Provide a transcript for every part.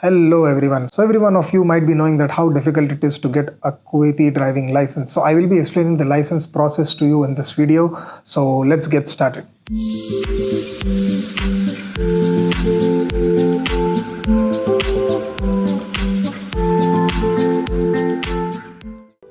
Hello everyone. So every one of you might be knowing that how difficult it is to get a Kuwaiti driving license. So I will be explaining the license process to you in this video. So let's get started.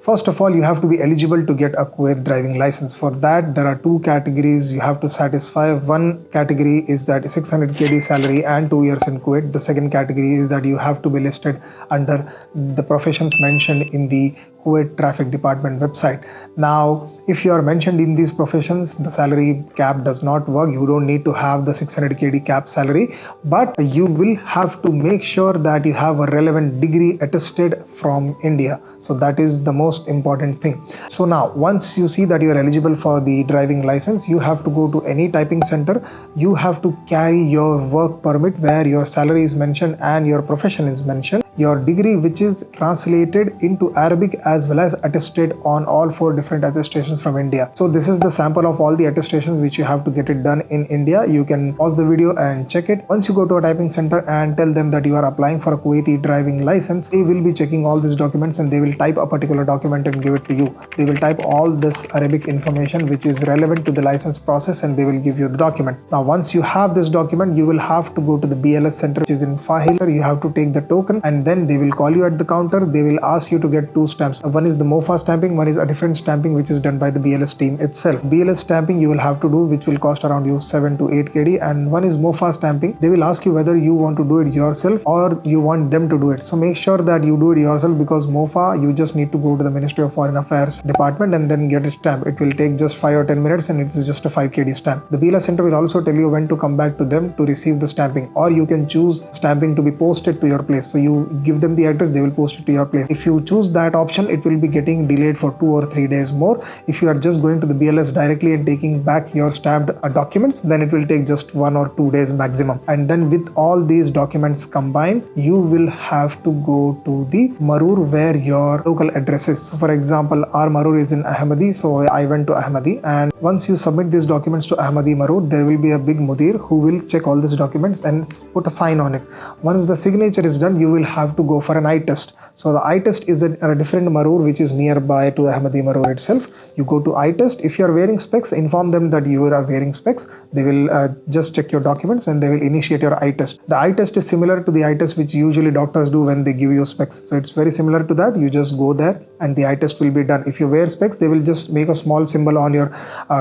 First of all, you have to be eligible to get a Kuwait driving license. For that, there are two categories you have to satisfy. One category is that 600 KD salary and 2 years in Kuwait. The second category is that you have to be listed under the professions mentioned in the Kuwait Traffic Department website. Now, if you are mentioned in these professions, the salary cap does not work. You don't need to have the 600 KD cap salary, but you will have to make sure that you have a relevant degree attested from India. So that is the most important thing. So now, once you see that you are eligible for the driving license, you have to go to any typing center. You have to carry your work permit where your salary is mentioned and your profession is mentioned, your degree which is translated into Arabic as well as attested on all 4 different attestations from India. So this is the sample of all the attestations which you have to get it done in India. You can pause the video and check it. Once you go to a typing center and tell them that you are applying for a Kuwaiti driving license, they will be checking all these documents and they will type a particular document and give it to you. They will type all this Arabic information which is relevant to the license process and they will give you the document. Now once you have this document, you will have to go to the BLS center which is in Fahil. You have to take the token and then they will call you at the counter. They will ask you to get 2 stamps. One is the MOFA stamping, one is a different stamping which is done by the BLS team itself. BLS stamping you will have to do, which will cost around you 7 to 8 KD, and one is MOFA stamping. They will ask you whether you want to do it yourself or you want them to do it. So make sure that you do it yourself, because MOFA you just need to go to the Ministry of Foreign Affairs department and then get a stamp. It will take just 5 or 10 minutes and it is just a 5 KD stamp. The BLS center will also tell you when to come back to them to receive the stamping, or you can choose stamping to be posted to your place. So you give them the address, they will post it to your place. If you choose that option, it will be getting delayed for 2 or 3 days more. If you are just going to the BLS directly and taking back your stamped documents, then it will take just 1 or 2 days maximum. And then with all these documents combined, you will have to go to the Marur where your local address is. So for example, our Marur is in Ahmadi, so I went to Ahmadi, and once you submit these documents to Ahmadi Marur, there will be a big Mudir who will check all these documents and put a sign on it. Once the signature is done, you will have to go for an eye test. So the eye test is at a different Marur which is nearby to Ahmadi Marur itself. You go to eye test. If you are wearing specs, inform them that you are wearing specs. They will just check your documents and they will initiate your eye test. The eye test is similar to the eye test which usually doctors do when they give you specs. So it's very similar to that. You just go there and the eye test will be done. If you wear specs, they will just make a small symbol on your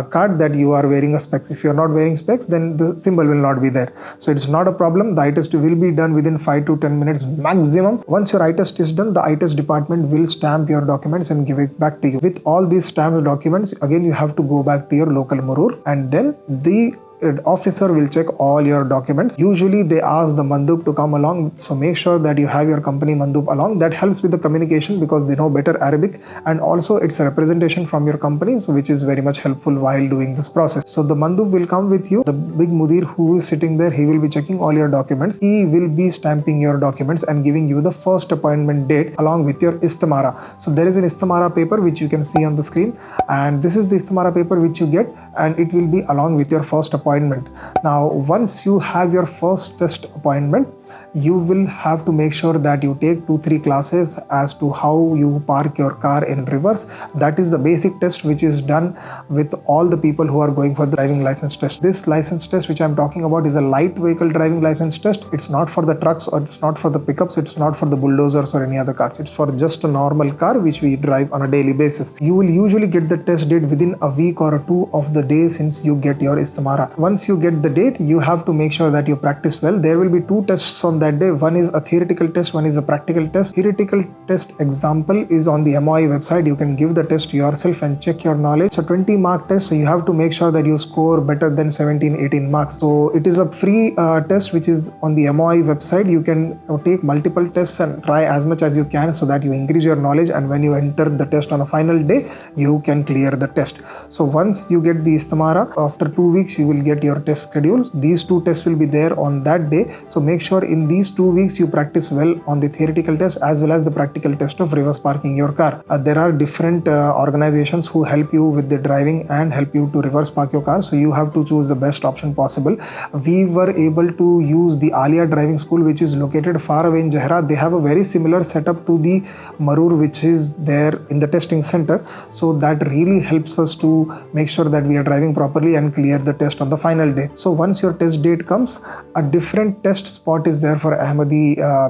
card that you are wearing a specs. If you are not wearing specs, then the symbol will not be there. So it's not a problem. The eye test will be done within 5 to 10 minutes maximum. Once your eye test is done, the eye test department will stamp your documents and give it back to you. With all these stamped documents, again you have to go back to your local Marur and then the officer will check all your documents. Usually they ask the mandub to come along, so make sure that you have your company mandub along. That helps with the communication because they know better Arabic, and also it's a representation from your company, so which is very much helpful while doing this process. So the mandub will come with you. The big mudir who is sitting there, he will be checking all your documents. He will be stamping your documents and giving you the first appointment date along with your istamara. So there is an istamara paper which you can see on the screen, and this is the istamara paper which you get, and it will be along with your first appointment. Now once you have your first test appointment, you will have to make sure that you take 2-3 classes as to how you park your car in reverse. That is the basic test which is done with all the people who are going for the driving license test. This license test which I am talking about is a light vehicle driving license test. It's not for the trucks or it's not for the pickups. It's not for the bulldozers or any other cars. It's for just a normal car which we drive on a daily basis. You will usually get the test date within a week or 2 of the day since you get your istamara. Once you get the date, you have to make sure that you practice well. There will be 2 tests on that day. One is a theoretical test, one is a practical test. Theoretical test example is on the MOI website. You can give the test yourself and check your knowledge. It's a 20 mark test, so you have to make sure that you score better than 17-18 marks. So it is a free test which is on the MOI website. You can take multiple tests and try as much as you can so that you increase your knowledge, and when you enter the test on a final day, you can clear the test. So once you get the istamara, after 2 weeks you will get your test schedules. These 2 tests will be there on that day, so make sure in these 2 weeks you practice well on the theoretical test as well as the practical test of reverse parking your car. There are different organizations who help you with the driving and help you to reverse park your car, so you have to choose the best option possible. We were able to use the Alia driving school, which is located far away in Jehra. They have a very similar setup to the Marur, which is there in the testing center, so that really helps us to make sure that we are driving properly and clear the test on the final day. So once your test date comes, a different test spot is there for Ahmadi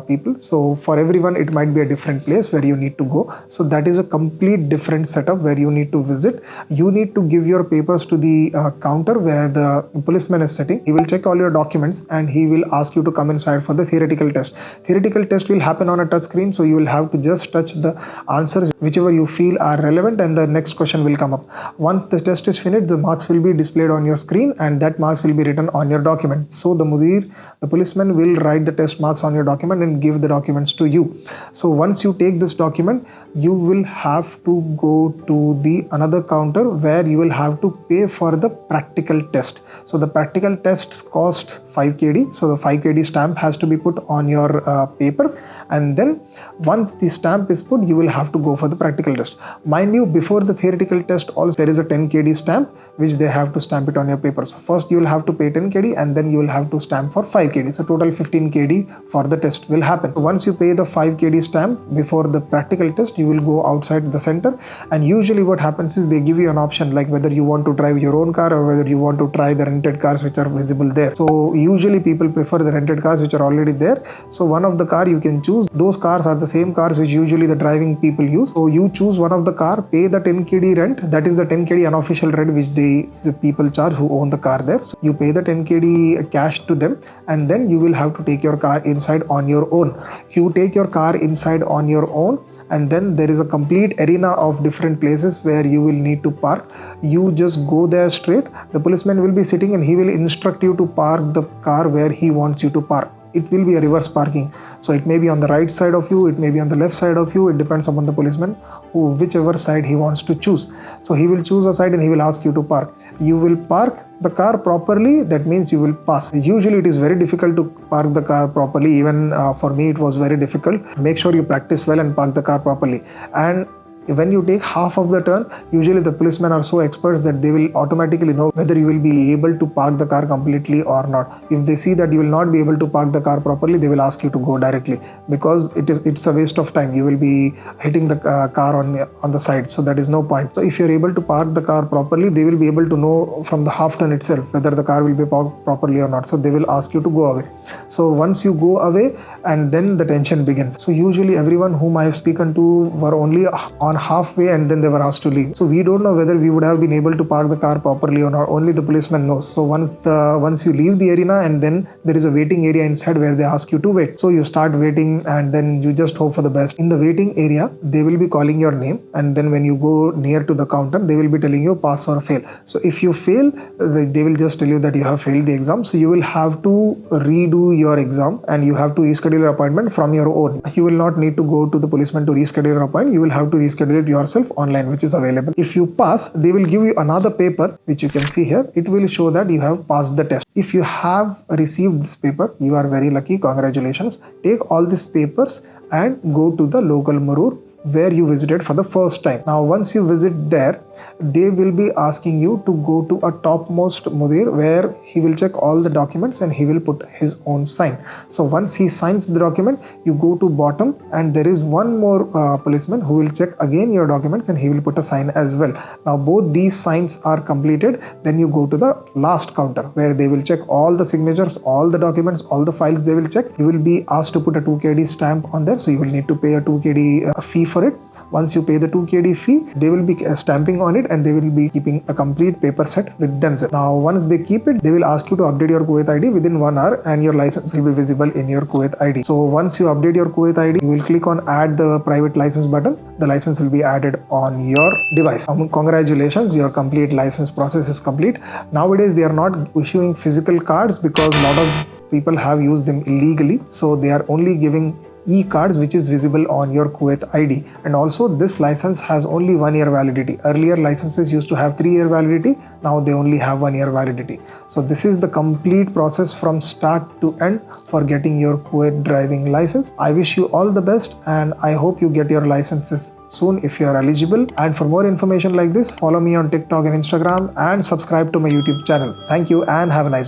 people. So for everyone it might be a different place where you need to go. So that is a complete different setup where you need to visit. You need to give your papers to the counter where the policeman is sitting. He will check all your documents and he will ask you to come inside for the theoretical test. Theoretical test will happen on a touch screen, so you will have to just touch the answers whichever you feel are relevant and the next question will come up. Once the test is finished, the marks will be displayed on your screen and that marks will be written on your document. So the mudir, the policeman, will write the test marks on your document and give the documents to you. So once you take this document, you will have to go to the another counter where you will have to pay for the practical test. So the practical tests cost 5 kd. So the 5 kd stamp has to be put on your paper, and then once the stamp is put, you will have to go for the practical test. Mind you, before the theoretical test also there is a 10 kd stamp which they have to stamp it on your paper. So first you will have to pay 10 kd and then you will have to stamp for 5 kd. So total 15 kd for the test will happen. So once you pay the 5 kd stamp before the practical test, you will go outside the center, and usually what happens is they give you an option like whether you want to drive your own car or whether you want to try the rented cars which are visible there. So usually people prefer the rented cars which are already there. So one of the car you can choose. Those cars are the same cars which usually the driving people use. So you choose one of the car, pay the 10 kd rent. That is the 10 kd unofficial rent which the people charge who own the car there. So you pay the 10 kd cash to them, and then you will have to take your car inside on your own. You take your car inside on your own, and then there is a complete arena of different places where you will need to park. You just go there straight. The policeman will be sitting and he will instruct you to park the car where he wants you to park. It will be a reverse parking. So it may be on the right side of you, it may be on the left side of you. It depends upon the policeman, whichever side he wants to choose. So he will choose a side and he will ask you to park. You will park the car properly, that means you will pass. Usually it is very difficult to park the car properly. Even for me it was very difficult. Make sure you practice well and park the car properly. And when you take half of the turn, usually the policemen are so experts that they will automatically know whether you will be able to park the car completely or not. If they see that you will not be able to park the car properly, they will ask you to go directly, because it's a waste of time. You will be hitting the car on the side, so that is no point. So if you are able to park the car properly, they will be able to know from the half turn itself whether the car will be parked properly or not. So they will ask you to go away. So once you go away, and then the tension begins. So usually everyone whom I have spoken to were only on halfway and then they were asked to leave. So we don't know whether we would have been able to park the car properly or not. Only the policeman knows. So once you leave the arena, and then there is a waiting area inside where they ask you to wait. So you start waiting and then you just hope for the best. In the waiting area, they will be calling your name, and then when you go near to the counter, they will be telling you pass or fail. So if you fail, they will just tell you that you have failed the exam. So you will have to redo your exam and you have to reschedule your appointment from your own. You will not need to go to the policeman to reschedule your appointment. You will have to reschedule it yourself online, which is available. If you pass, they will give you another paper which you can see here. It will show that you have passed the test. If you have received this paper, you are very lucky. Congratulations. Take all these papers and go to the local Marur where you visited for the first time. Now once you visit there, they will be asking you to go to a topmost mudir where he will check all the documents and he will put his own sign. So once he signs the document, you go to bottom and there is one more policeman who will check again your documents and he will put a sign as well. Now both these signs are completed, then you go to the last counter where they will check all the signatures, all the documents, all the files they will check. You will be asked to put a 2 kd stamp on there, so you will need to pay a 2 kd fee for it. Once you pay the 2 kd fee, they will be stamping on it and they will be keeping a complete paper set with themselves. Now once they keep it, they will ask you to update your Kuwait ID within 1 hour and your license will be visible in your Kuwait ID. So once you update your Kuwait ID, you will click on add the private license button. The license will be added on your device. Congratulations, your complete license process is complete. Nowadays they are not issuing physical cards because a lot of people have used them illegally. So they are only giving e-cards which is visible on your Kuwait ID. And also this license has only 1 year validity. Earlier licenses used to have 3-year validity. Now they only have 1 year validity. So this is the complete process from start to end for getting your Kuwait driving license. I wish you all the best and I hope you get your licenses soon if you are eligible. And for more information like this, follow me on TikTok and Instagram and subscribe to my YouTube channel. Thank you and have a nice day.